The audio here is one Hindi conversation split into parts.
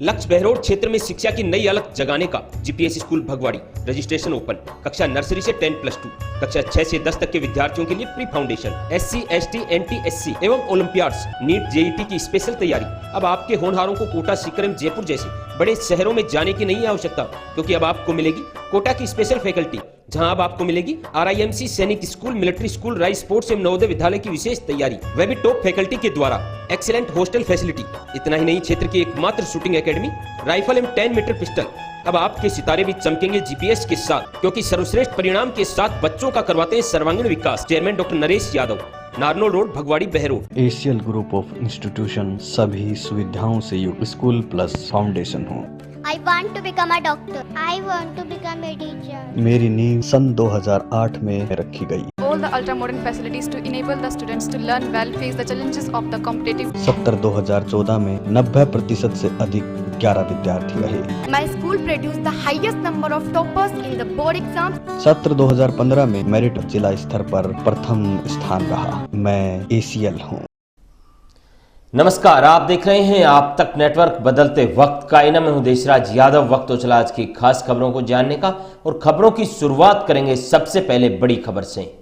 लक्ष्य बहरोड क्षेत्र में शिक्षा की नई अलग जगाने का GPS school Bhagwadi registration open. कक्षा नर्सरी से 10+2, कक्षा 6 से 10 तक के विद्यार्थियों के लिए pre foundation, SC, ST, NT, SC एवं ओलंपियाड्स, नीट, JET की स्पेशल तैयारी। अब आपके होनहारों को कोटा, सीकर एवं जयपुर जैसे बड़े शहरों में जाने की नहीं आवश्यकता, क्योंकि अब आपको मिलेगी कोटा की स्पेशल फैकल्टी, जहां अब आपको मिलेगी RIMC सैनिक school, military school, rice sports एवं नवोदय विद्यालय की विशेष तैयारी, वह भी टॉप फैकल्टी के द्वारा। Excellent hostel facility. इतना ही नहीं, क्षेत्र की एकमात्र शूटिंग एकेडमी, राइफल एवं 10 मीटर पिस्टल। अब आपके सितारे भी चमकेंगे जीपीएस के साथ, क्योंकि सर्वश्रेष्ठ परिणाम के साथ बच्चों का करवाते हैं सर्वांगीण विकास। Chairman doctor Naresh Yadav, Narnaul road, Bhagwadi, Behror. एशियल ग्रुप ऑफ इंस्टीट्यूशन सभी सुविधाओं से युक्त स्कूल प्लस फाउंडेशन हो। I want to become a doctor. I want to become a teacher. मेरी नींव सन 2008 में रखी गई। All the ultra modern facilities to enable the students to learn well, face the challenges of the competitive. 2014 में 90% से अधिक 11 विद्यार्थी रहे। My school produced the highest number of toppers in the board exams. सत्र 2015 में मेरिट जिला स्तर पर प्रथम स्थान रहा। मैं ACL हूँ। नमस्कार, आप देख रहे हैं आप तक नेटवर्क। बदलते वक्त का इनाम, मैं हूं देशराज यादव। वक्त हो चला आज की खास खबरों को जानने का, और खबरों की शुरुआत करेंगे सबसे पहले बड़ी खबर से।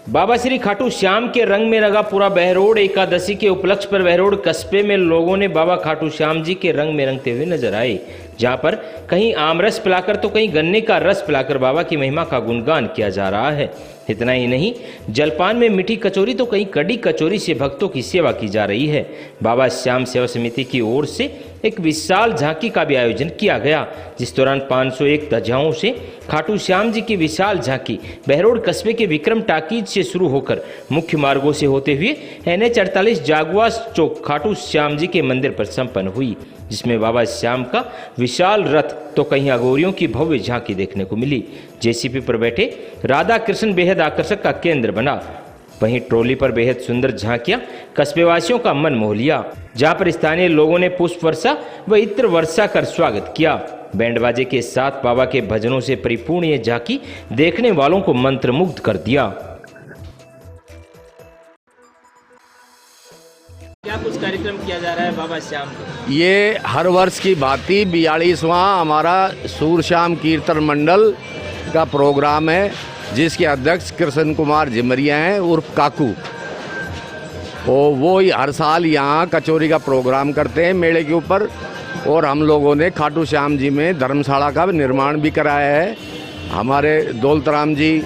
बाबा श्री खाटू श्याम के रंग में रंगा पूरा बहरोड। एकादशी के उपलक्ष्य पर बहरोड कस्बे में लोगों ने बाबा खाटू श्याम जी के रंग में रंगते हुए नजर आए, जहां पर कहीं आमरस पिलाकर तो कहीं गन्ने का रस पिलाकर बाबा की महिमा का गुणगान किया जा रहा है। इतना ही नहीं, जलपान में मीठी कचौरी तो कहीं कड़ी कचौरी से भक्तों की सेवा की जा रही है। बाबा श्याम सेवा समिति की ओर से एक विशाल झांकी का भी आयोजन किया गया, जिस दौरान 501 ध्वजाओं से खाटू श्याम जी की विशाल झांकी बहरोड कस्बे के विक्रम टाकीज से शुरू होकर मुख्य मार्गों से होते हुए NH 48 जागवास चौक खाटू श्याम जी के मंदिर पर संपन्न हुई, जिसमें बाबा श्याम का विशाल रथ तो कहीं अघोरियों की भव्य झांकी देखने को मिली। जेसीपी पर बैठे राधा कृष्ण बेहद आकर्षक का केंद्र बना। वहीं ट्रॉली पर बेहद सुंदर झांकियां कस्बेवासियों का मन मोह लिया, जहां पर स्थानीय लोगों ने पुष्प वर्षा व इत्र वर्षा कर स्वागत किया। बैंड बाजे के साथ बाबा के भजनों से परिपूर्ण ये झांकी देखने वालों को मंत्रमुग्ध कर दिया। क्या कुछ कार्यक्रम किया जा रहा है बाबा श्याम को? ये हर वर्ष की भांति 42वां हमारा सूरश्याम कीर्तन मंडल का प्रोग्राम है, जिसके अध्यक्ष कृष्ण कुमार जिमरिया हैं उर्फ काकू। वो हर साल यहाँ कचौरी का प्रोग्राम करते हैं मेले के ऊपर, और हम लोगों ने खाटू श्याम जी में धर्मशाला का निर्माण भी कराया है। हमारे दौलतराम जी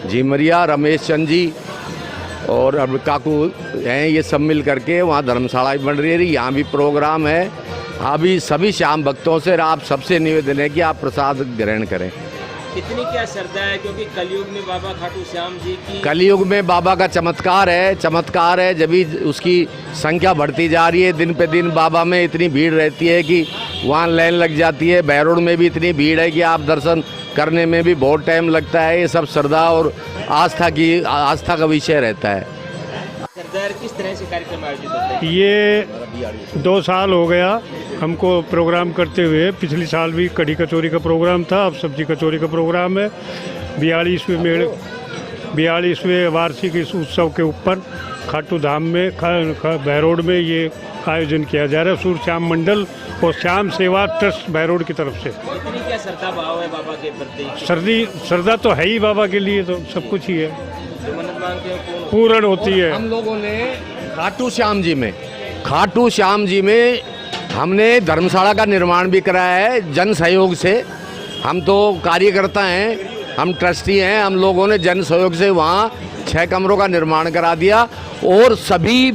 जिमरिया, रमेश चंद जी और अब काकू हैं, ये सब मिल करके वहाँ धर्मशाला भी बन रही है। यहाँ भी प्रोग्राम है। अभी सभी श्याम भक्तों से आप सबसे निवेदन है कि आप प्रसाद ग्रहण करें। कितनी क्या श्रद्धा है, क्योंकि कलयुग में बाबा खाटू श्याम जी की, कलयुग में बाबा का चमत्कार है। जब भी उसकी संख्या बढ़ती जा रही है, दिन पे दिन बाबा में इतनी भीड़ रहती है कि वहाँ लाइन लग जाती है। बहरोड में भी इतनी भीड़ है कि आप दर्शन करने में भी बहुत टाइम लगता है। ये सब श्रद्धा और आस्था का विषय रहता है। किस तरह से कार्यक्रम आयोजित होते हैं? ये 2 साल हो गया हमको प्रोग्राम करते हुए। पिछली साल भी कढ़ी कचौरी का प्रोग्राम था, अब सब्जी कचौरी का प्रोग्राम है। 42वें वार्षिक इस उत्सव के ऊपर खाटू धाम में बहरोड में ये आयोजन किया जा रहा है सूरश्याम मंडल और श्याम सेवा ट्रस्ट बहरोड की तरफ से। इतनी क्या श्रद्धा भाव है बाबा के प्रति? श्रद्धा तो है ही बाबा के लिए, तो सब कुछ ही है, पूर्ण होती है। हम लोगों ने खाटू श्याम जी में हमने धर्मशाला का निर्माण भी कराया है जन सहयोग से। हम तो कार्यकर्ता हैं, हम ट्रस्टी हैं। हम लोगों ने जन सहयोग से वहाँ 6 कमरों का निर्माण करा दिया, और सभी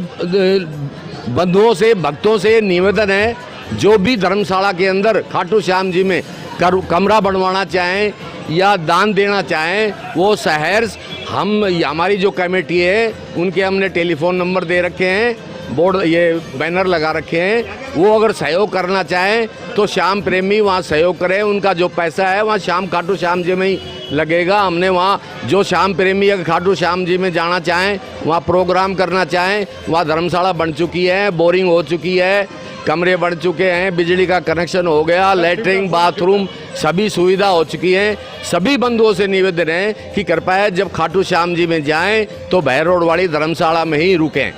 बंधुओं से भक्तों से निवेदन है, जो भी धर्मशाला के अंदर खाटू श्याम जी में कमरा बनवाना चाहें या दान देना चाहें, वो सहर्ष हमारी जो कमेटी है उनके हमने टेलीफोन नंबर दे रखे हैं, बोर्ड ये बैनर लगा रखे हैं। वो अगर सहयोग करना चाहें तो श्याम प्रेमी वहाँ सहयोग करें। उनका जो पैसा है वहाँ श्याम खाटू श्याम जी में ही लगेगा। हमने वहाँ जो श्याम प्रेमी अगर खाटू श्याम जी में जाना चाहें, वहाँ प्रोग्राम करना चाहें, वहाँ धर्मशाला बन चुकी है, बोरिंग हो चुकी है, कमरे बन चुके हैं, बिजली का कनेक्शन हो गया, लैट्रिन बाथरूम सभी सुविधा हो चुकी है। सभी बंधुओं से निवेदन है कि कृपया जब खाटू श्याम जी में जाएं तो बहरोड वाली धर्मशाला में ही रुकें।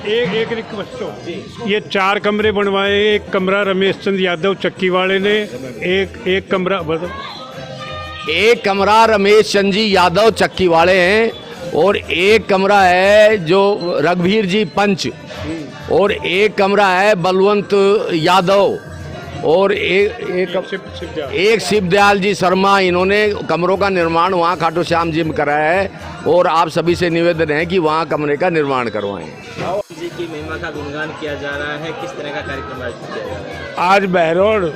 एक रिक्वेस्ट हो, ये 4 कमरे बनवाए, एक कमरा रमेश चंद यादव चक्की वाले ने, एक कमरा बताओ। एक कमरा रमेश चंद जी यादव चक्की वाले हैं और एक कमरा है जो रघुवीर जी पंच और एक कमरा है बलवंत यादव और एक शिवदयाल जी शर्मा। इन्होंने कमरों का निर्माण वहाँ खाटू श्याम जी में कराया है और आप सभी से निवेदन है कि वहाँ कमरे का निर्माण करवाएं। जी की महिमा का गुणगान किया जा रहा है, किस तरह का कार्यक्रम आयोजित किया जा रहा है? आज बहरोड,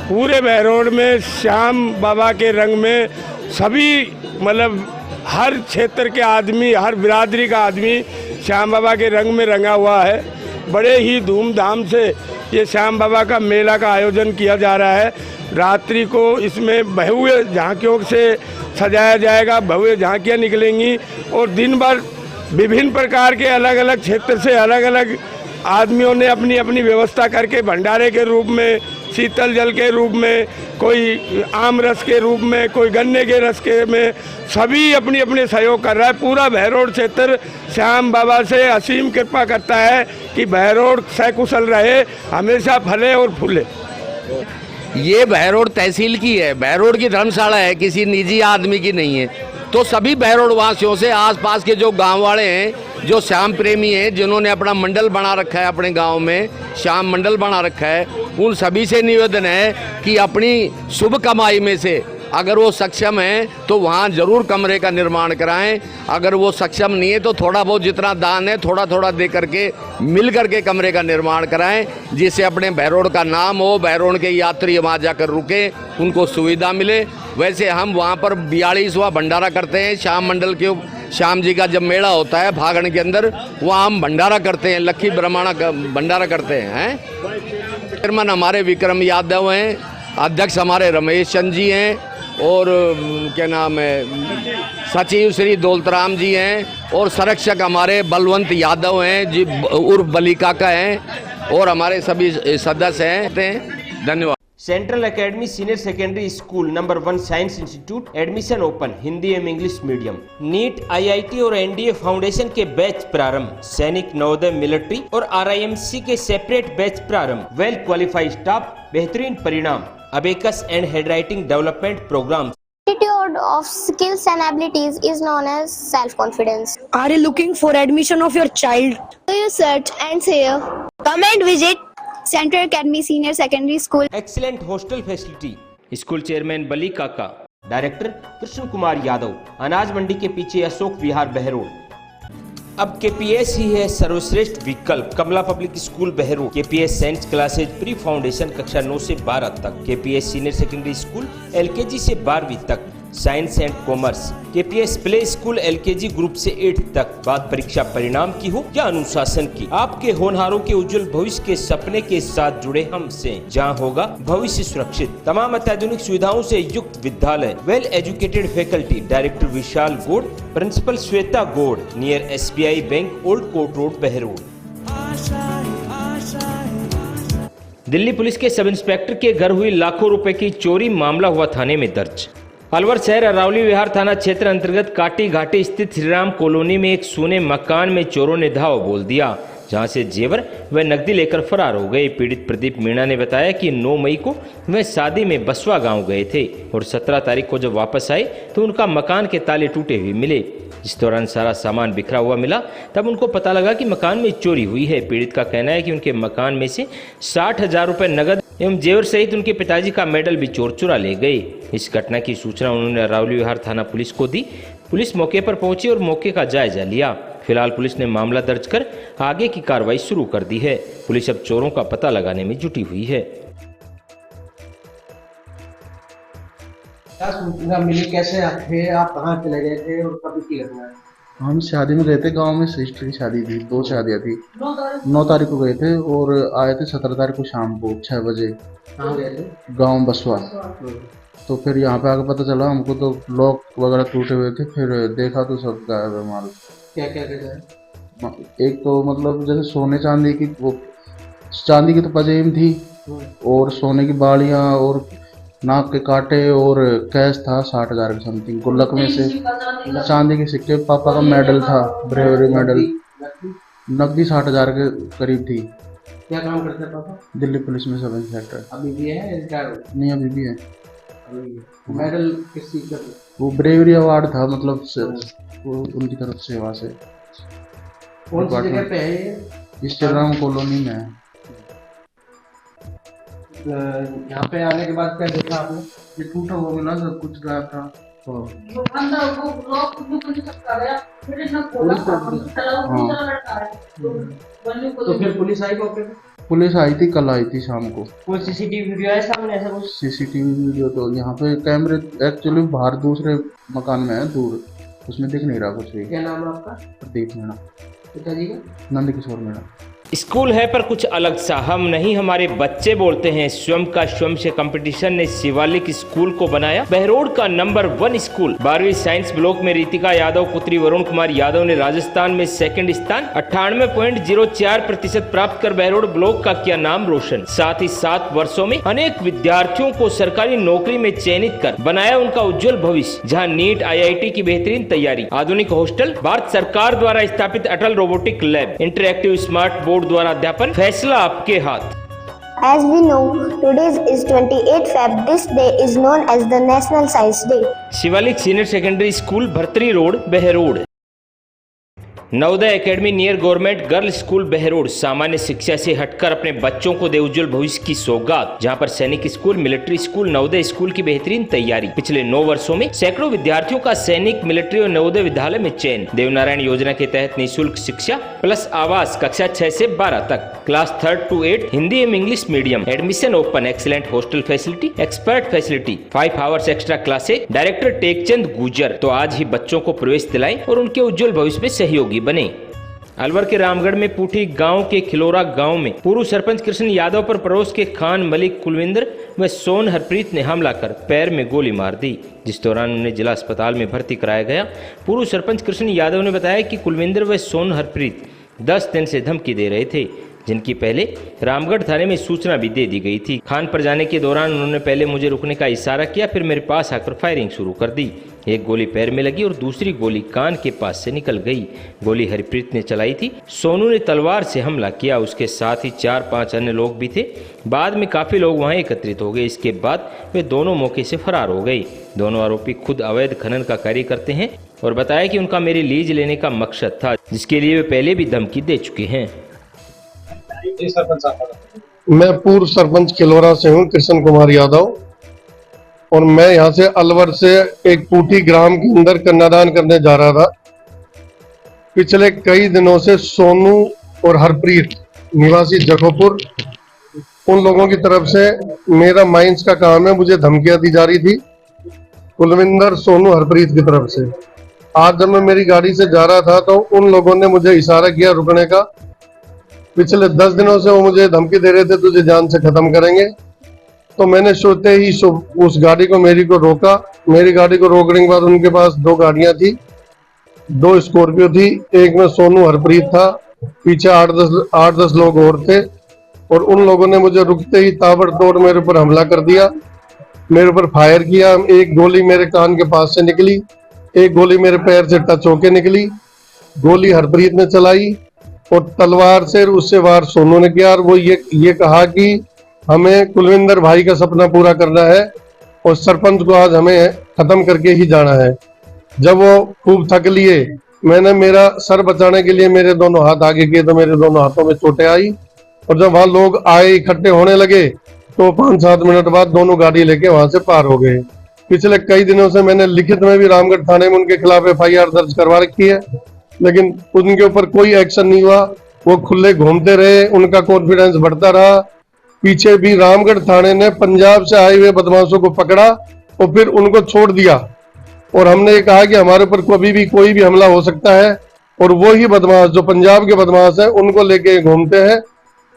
पूरे बहरोड में श्याम बाबा के रंग में सभी मतलब हर क्षेत्र के आदमी, हर बिरादरी का आदमी श्याम बाबा के रंग में रंगा हुआ है। बड़े ही धूमधाम से ये श्याम बाबा का मेला का आयोजन किया जा रहा है। रात्रि को इसमें भव्य झांकियों से सजाया जाएगा, भव्य झांकियाँ निकलेंगी और दिन भर विभिन्न प्रकार के अलग अलग क्षेत्र से अलग अलग आदमियों ने अपनी अपनी व्यवस्था करके भंडारे के रूप में, शीतल जल के रूप में, कोई आम रस के रूप में, कोई गन्ने के रस के में, सभी अपनी अपनी सहयोग कर रहा है। पूरा बहरोड क्षेत्र श्याम बाबा से असीम कृपा करता है कि बहरोड सकुशल रहे, हमेशा फले और फूले। ये बहरोड तहसील की है, बहरोड की धर्मशाला है, किसी निजी आदमी की नहीं है। तो सभी बहरोड वासियों से, आसपास के जो गांव वाले हैं, जो श्याम प्रेमी हैं, जिन्होंने अपना मंडल बना रखा है, अपने गांव में श्याम मंडल बना रखा है, उन सभी से निवेदन है कि अपनी शुभ कमाई में से अगर वो सक्षम हैं तो वहाँ ज़रूर कमरे का निर्माण कराएं। अगर वो सक्षम नहीं है तो थोड़ा बहुत जितना दान है थोड़ा थोड़ा दे करके मिल करके कमरे का निर्माण कराएं, जिससे अपने बहरोड का नाम हो, बहरोड के यात्री वहाँ जाकर रुके, उनको सुविधा मिले। वैसे हम वहाँ पर 42वां भंडारा करते हैं श्याम मंडल के। श्याम जी का जब मेला होता है फागण के अंदर, वहाँ हम भंडारा करते हैं, लक्की ब्रह्मांड का भंडारा करते हैं। चेयरमैन हमारे विक्रम यादव हैं, अध्यक्ष हमारे रमेश चंद जी हैं और क्या नाम है सचिव श्री दौलतराम जी हैं और संरक्षक हमारे बलवंत यादव हैं जी उर्फ बली काका हैं और हमारे सभी सदस्य हैं। धन्यवाद। Central academy senior secondary school number 1 science institute admission open, Hindi एवं इंग्लिश मीडियम। नीट, आईआईटी और एनडीए फाउंडेशन के बैच प्रारंभ। सैनिक, नवोदय, मिलिट्री और आरआईएमसी के सेपरेट बैच प्रारंभ। वेल क्वालिफाइड स्टाफ, बेहतरीन परिणाम। Abacus and handwriting development programme. Attitude of skills and abilities is known as self-confidence. Are you looking for admission of your child? Do you search and save? Come and visit Central Academy Senior Secondary School. Excellent hostel facility. School chairman Bali Kaka, director Krishna Kumar Yadav, अनाज मंडी के पीछे अशोक विहार बहरोड। अब केपीएस ही है सर्वश्रेष्ठ विकल्प। Kamla public school Behror. KPS science classes pre foundation कक्षा 9 से 12 तक। KPS senior secondary school LKG से 12वीं तक। Science and commerce. KPS play school LKG group से 8 तक। बात परीक्षा परिणाम की हो या अनुशासन की, आपके होनहारों के उज्जवल भविष्य के सपने के साथ जुड़े हमसे, जहां होगा भविष्य सुरक्षित। तमाम अत्याधुनिक सुविधाओं से युक्त विद्यालय, वेल एजुकेटेड फैकल्टी। डायरेक्टर विशाल गोड, प्रिंसिपल श्वेता गोड, near SBI bank, old court road, Behror. Delhi police के सब इंस्पेक्टर के घर हुई लाखों रुपए की चोरी, मामला हुआ थाने में दर्ज। अलवर शहर अरावली विहार थाना क्षेत्र अंतर्गत काटी घाटी स्थित श्रीराम कॉलोनी में एक सोने मकान में चोरों ने धावा बोल दिया, जहां से जेवर व नकदी लेकर फरार हो गए। पीड़ित प्रदीप मीणा ने बताया कि 9 मई को वह शादी में बसवा गांव गए थे और 17 तारीख को जब वापस आए तो उनका मकान के ताले टूटे हुए मिले। इस दौरान सारा सामान बिखरा हुआ मिला, तब उनको पता लगा कि मकान में चोरी हुई है। पीड़ित का कहना है कि उनके मकान में से 60,000 रुपए नगद एवं जेवर सहित उनके पिताजी का मेडल भी चोर चुरा ले गए। इस घटना की सूचना उन्होंने अरावली विहार थाना पुलिस को दी। पुलिस मौके पर पहुंची और मौके का जायजा लिया। फिलहाल पुलिस ने मामला दर्ज कर आगे की कार्रवाई शुरू कर दी है। पुलिस अब चोरों का पता लगाने में जुटी हुई है। क्या सूचना मिली, कैसे थे आप, कहाँ चले गए थे और कब की घटना है? हम शादी में गए थे, गांव में सिस्टर की शादी थी, 2 शादियाँ थी। 9 तारीख को गए थे और आए थे 17 तारीख को शाम को 6 बजे। कहाँ गए थे? गांव बसवा। तो फिर यहाँ पे आके पता चला हमको, तो लॉक वगैरह टूटे हुए थे। फिर देखा तो सब गायब है माल। क्या क्या क्या? एक तो मतलब जैसे सोने चांदी की, वो चांदी की तो पजेब थी और सोने की बालियाँ और नाक के कांटे और कैश था 60,000 के समथिंग। गुल्लक में से चांदी के सिक्के, पापा का मेडल था, ब्रेवरी मेडल। नकदी 60,000 के करीब थी। क्या काम करते हैं पापा? दिल्ली पुलिस में सब इंस्पेक्टर। अभी भी है रिटायर? नहीं, अभी भी है। मेडल किस चीज का? वो ब्रेवरी अवार्ड था, मतलब वो उनकी तरफ सेवा से। कौन सी जगह पे है ये? इस श्रीराम कॉलोनी में है। यहाँ पे आने के बाद क्या देखा आपने? ये टूटा हुआ मिला, सब कुछ गायब था। तो फिर पुलिस आई मौके पे? पुलिस आई थी, कल आई थी शाम को। कोई सीसीटीवी वीडियो है सामने ऐसा कुछ? सीसीटीवी वीडियो तो यहाँ पे कैमरे एक्चुअली बाहर दूसरे मकान में है, दूर, उसमें दिख नहीं रहा कुछ भी। क्या नाम है आपका? प्रदीप मीणा। पिताजी का? नंद किशोर मीणा। स्कूल है पर कुछ अलग सा, हम नहीं हमारे बच्चे बोलते हैं। स्वयं का स्वयं से कंपटीशन ने शिवालिक स्कूल को बनाया बहरोड का नंबर 1 स्कूल। 12वीं साइंस ब्लॉक में रितिका यादव पुत्री वरुण कुमार यादव ने राजस्थान में सेकंड स्थान 98.04% प्राप्त कर बहरोड ब्लॉक का किया नाम रोशन। साथ ही 7 वर्षों में अनेक विद्यार्थियों को सरकारी नौकरी में चयनित कर बनाया उनका उज्जवल भविष्य। जहाँ नीट IIT की बेहतरीन तैयारी, आधुनिक हॉस्टल, भारत सरकार द्वारा स्थापित Atal robotic lab, interactive smart board द्वारा अध्यापन, फैसला आपके हाथ। As we know, today is 28 Feb. This day is known as the National Science Day. Shivalik senior secondary school, Bhartari road, Behror. Navodaya academy near government girls school Behror सामान्य शिक्षा से हटकर अपने बच्चों को दे उज्जवल भविष्य की सौगात। जहां पर सैनिक school, military school, Navodaya school की बेहतरीन तैयारी। पिछले 9 वर्षों में सैकड़ों विद्यार्थियों का सैनिक, मिलिट्री और नवोदय विद्यालय में चयन। देवनारायण योजना के तहत निःशुल्क शिक्षा प्लस आवास, कक्षा 6 से 12 तक, क्लास 3rd to 8 हिंदी एवं English medium, admission open, excellent hostel facility, expert facility, 5 hours extra classes. Director Tekchand गुजर। तो आज ही बच्चों को प्रवेश दिलाएं और उनके उज्जवल भविष्य में सहयोगी बने। अलवर के रामगढ़ में पूठी गांव के खिलोरा गांव में पूर्व सरपंच कृष्ण यादव पर पड़ोस के खान मलिक, कुलविंदर व सोन हरप्रीत ने हमला कर पैर में गोली मार दी, जिस दौरान उन्हें जिला अस्पताल में भर्ती कराया गया। पूर्व सरपंच कृष्ण यादव ने बताया कि कुलविंदर व सोन हरप्रीत 10 दिन से धमकी दे रहे थे, जिनकी पहले रामगढ़ थाने में सूचना भी दे दी गई थी। खान पर जाने के दौरान उन्होंने पहले मुझे रुकने का इशारा किया, फिर मेरे पास आकर फायरिंग शुरू कर दी। एक गोली पैर में लगी और दूसरी गोली कान के पास से निकल गई। गोली हरप्रीत ने चलाई थी। सोनू ने तलवार से हमला किया, उसके साथ ही 4-5 अन्य लोग भी थे। बाद में काफी लोग वहां एकत्रित हो गए। इसके बाद वे दोनों मौके से फरार हो गए। दोनों आरोपी खुद अवैध खनन का कार्य करते हैं और बताया कि उनका मेरी लीज लेने का मकसद था, जिसके लिए वे पहले भी धमकी दे चुके हैं। मैं पूर्व सरपंच खिलोरा से हूँ, कृष्ण कुमार यादव, और मैं यहाँ से अलवर से एक पूठी ग्राम के अंदर कन्यादान करने जा रहा था। पिछले कई दिनों से सोनू और हरप्रीत निवासी जखोपुर, उन लोगों की तरफ से मेरा माइंस का काम है, मुझे धमकियां दी जा रही थी कुलविंदर, सोनू, हरप्रीत की तरफ से। आज जब मैं मेरी गाड़ी से जा रहा था तो उन लोगों ने मुझे इशारा किया रुकने का। पिछले 10 दिनों से वो मुझे धमकी दे रहे थे, तुझे जान से खत्म करेंगे। तो मैंने सोते ही उस गाड़ी को मेरी को रोका। मेरी गाड़ी को रोकने के बाद उनके पास 2 गाड़ियां थी, 2 स्कॉर्पियो थी, एक में सोनू हरप्रीत था, पीछे 8-10 लोग और थे, और उन लोगों ने मुझे रुकते ही ताबड़तोड़ मेरे ऊपर हमला कर दिया, मेरे ऊपर फायर किया। एक गोली मेरे कान के पास से निकली, एक गोली मेरे पैर से टच होके निकली, गोली हरप्रीत ने चलाई और तलवार से उससे वार सोनू ने किया। और वो ये कहा कि हमें कुलविंदर भाई का सपना पूरा करना है और सरपंच को आज हमें खत्म करके ही जाना है। जब वो खूब थक लिए, मैंने मेरा सर बचाने के लिए मेरे दोनों हाथ आगे किए तो मेरे दोनों हाथों में चोटें आई। और जब वहां लोग आए, इकट्ठे होने लगे, तो 5-7 मिनट बाद दोनों गाड़ी लेके वहां से पार हो गए। पिछले कई दिनों से मैंने लिखित में भी रामगढ़ थाने में उनके खिलाफ FIR दर्ज करवा रखी है, लेकिन उनके ऊपर कोई एक्शन नहीं हुआ। वो खुले घूमते रहे, उनका कॉन्फिडेंस बढ़ता रहा। पीछे भी रामगढ़ थाने ने पंजाब से आए हुए बदमाशों को पकड़ा और फिर उनको छोड़ दिया। और हमने ये कहा कि हमारे ऊपर कभी भी कोई भी हमला हो सकता है, और वो ही बदमाश जो पंजाब के बदमाश हैं उनको लेके घूमते हैं।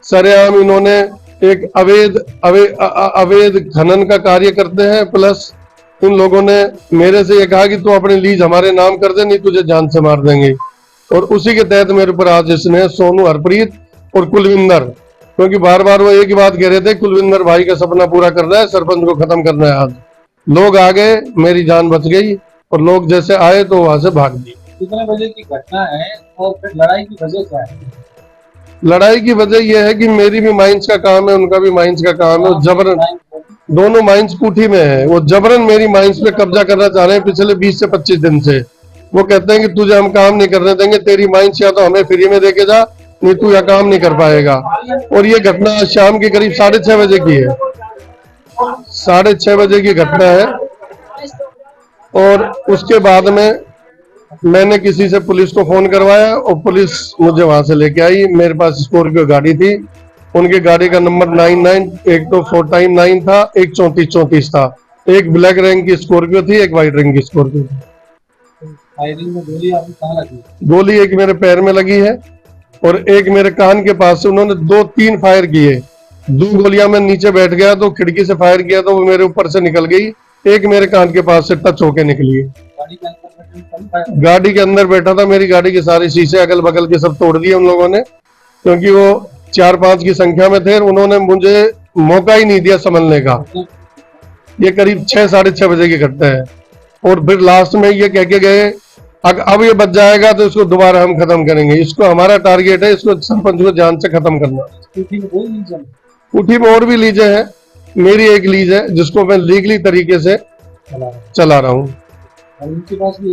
सरेआम इन्होंने एक अवैध खनन का कार्य करते हैं। प्लस इन लोगों ने मेरे से ये कहा कि तू अपनी लीज हमारे नाम कर दे, नहीं तुझे जान से मार देंगे। और उसी के तहत मेरे ऊपर आज इसने सोनू, हरप्रीत और कुलविंदर, क्योंकि बार बार वो एक ही बात कह रहे थे, कुलविंदर भाई का सपना पूरा करना है, सरपंच को खत्म करना है। आज लोग आ गए, मेरी जान बच गई, और लोग जैसे आए तो वहां से भाग दिए। कितने बजे की घटना है और फिर लड़ाई की वजह क्या है? लड़ाई की वजह यह है कि मेरी भी माइंस का काम है, उनका भी माइंस का काम है। वो जबरन, दोनों माइंस कुठी में है, वो जबरन मेरी माइंस पे कब्जा करना चाह रहे हैं पिछले 20 से 25 दिन से। वो कहते हैं कि तुझे हम काम नहीं करने देंगे, तेरी माइंस या तो हमें फ्री में देके जा, नहीं तू यहाँ काम नहीं कर पाएगा। और ये घटना शाम के करीब 6:30 बजे की है, 6:30 बजे की घटना है। और उसके बाद में मैंने किसी से पुलिस को फोन करवाया और पुलिस मुझे वहां से लेके आई। मेरे पास स्कॉर्पियो गाड़ी थी, उनकी गाड़ी का नंबर 99, एक तो 4 टाइम 9 था, एक 3434 था। एक ब्लैक रंग की स्कॉर्पियो थी, एक व्हाइट रंग की स्कॉर्पियो थी। फायरिंग में गोली आपको कहाँ लगी? गोली एक मेरे पैर में लगी है और एक मेरे कान के पास से उन्होंने 2-3 फायर किए। 2 गोलियां मैं नीचे बैठ गया तो खिड़की से फायर किया तो वो मेरे ऊपर से निकल गई, एक मेरे कान के पास से टच होके निकली। गाड़ी के अंदर बैठा था, मेरी गाड़ी के सारे शीशे अगल बगल के सब तोड़ दिए उन लोगों ने, क्योंकि वो 4-5 की संख्या में थे और उन्होंने मुझे मौका ही नहीं दिया संभलने का। ये करीब 6-6:30 बजे की घटना है। और फिर लास्ट में ये कह के गए अब ये बच जाएगा तो इसको दोबारा हम खत्म करेंगे, इसको हमारा टारगेट है, इसको सरपंच को जान से खत्म करना। कुठी में और भी लीजें हैं, मेरी एक लीज है जिसको मैं लीगली तरीके से चला रहा हूँ। इनके पास भी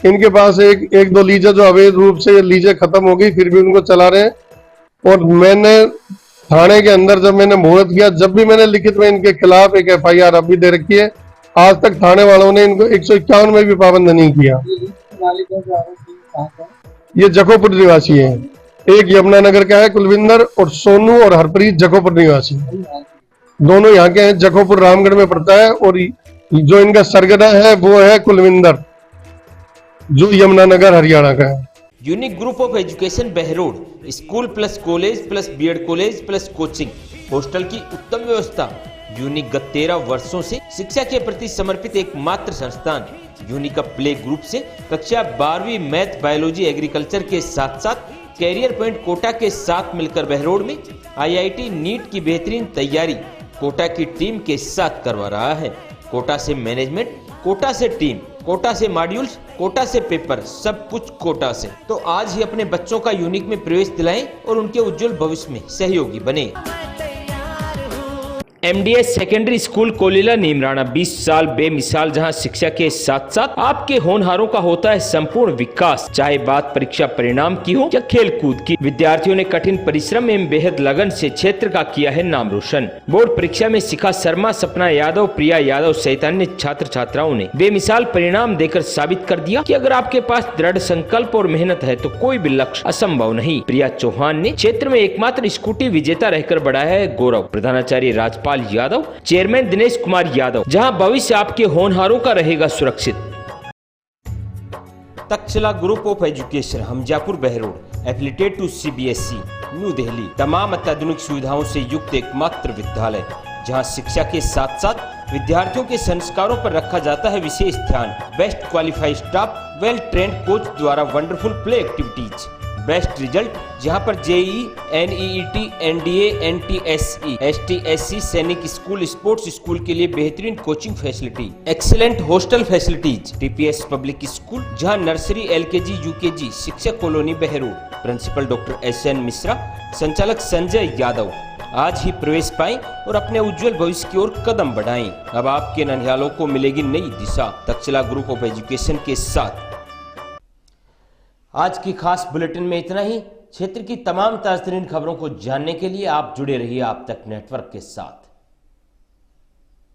इनके पास एक दो लीजें जो अवैध रूप से लीजें खत्म हो गई, फिर भी उनको चला रहे हैं। और मैंने थाने के अंदर जब मैंने मुहूर्त किया, जब भी मैंने लिखित में इनके खिलाफ एक FIR अभी दे रखी है, आज तक थाने वालों ने इनको 151 में भी पाबंद नहीं किया। ये जखोपुर निवासी है, एक यमुनानगर का है कुलविंदर, और सोनू और हरप्रीत जखोपुर निवासी, दोनों यहाँ के हैं। जखोपुर रामगढ़ में पड़ता है और जो इनका सरगना है वो है कुलविंदर, जो यमुनानगर हरियाणा का है। Unique group of education Behror, school plus college plus BEd college plus coaching, hostel की उत्तम व्यवस्था। यूनिक गत 13 वर्षों से शिक्षा के प्रति समर्पित एकमात्र संस्थान। यूनिक प्ले ग्रुप से कक्षा 12वीं मैथ, बायोलॉजी, एग्रीकल्चर के साथ साथ कैरियर पॉइंट कोटा के साथ मिलकर बहरोड में IIT नीट की बेहतरीन तैयारी कोटा की टीम के साथ करवा रहा है। कोटा से मैनेजमेंट, कोटा से टीम, कोटा से मॉड्यूल्स, कोटा से पेपर, सब कुछ कोटा से। तो आज ही अपने बच्चों का यूनिक में प्रवेश दिलाएं और उनके उज्जवल भविष्य में सहयोगी बने। MDS secondary school Kolila Neemrana 20 साल बेमिसाल, जहां शिक्षा के साथ साथ आपके होनहारों का होता है संपूर्ण विकास। चाहे बात परीक्षा परिणाम की हो या खेल कूद की, विद्यार्थियों ने कठिन परिश्रम एवं बेहद लगन से क्षेत्र का किया है नाम रोशन। बोर्ड परीक्षा में शिखा शर्मा, सपना यादव, प्रिया यादव सहित अन्य छात्र छात्राओं ने बेमिसाल परिणाम देकर साबित कर दिया कि अगर आपके पास दृढ़ संकल्प और मेहनत है तो कोई भी लक्ष्य असंभव नहीं। प्रिया चौहान ने क्षेत्र में एकमात्र स्कूटी विजेता रहकर बढ़ाया है गौरव। प्रधानाचार्य राजपाल यादव, चेयरमैन दिनेश कुमार यादव, जहां भविष्य आपके होनहारों का रहेगा सुरक्षित। Takshashila group of education, Hamzapur Behror, affiliated to CBSE, New Delhi. तमाम अत्याधुनिक सुविधाओं से युक्त एकमात्र विद्यालय, जहां शिक्षा के साथ साथ विद्यार्थियों के संस्कारों पर रखा जाता है विशेष ध्यान। Best qualified staff, well trained coach द्वारा wonderful play activities, best result, जहां पर JEE, NEET, NDA, NTSE, STSC सैनिक स्कूल, स्पोर्ट्स स्कूल के लिए बेहतरीन coaching facility, excellent hostel facilities. TPS public school, जहां नर्सरी, LKG, UKG, शिक्षक colony Behror. Principal doctor SN Mishra, संचालक संजय यादव। आज ही प्रवेश पाएं और अपने उज्जवल भविष्य की ओर कदम बढ़ाएं। अब आपके नन्हालों को मिलेगी नई दिशा तक्षशिला ग्रुप ऑफ एजुकेशन के साथ। आज की खास बुलेटिन में इतना ही। क्षेत्र की तमाम ताज़ा तरीन खबरों को जानने के लिए आप जुड़े रहिए आप तक नेटवर्क के साथ।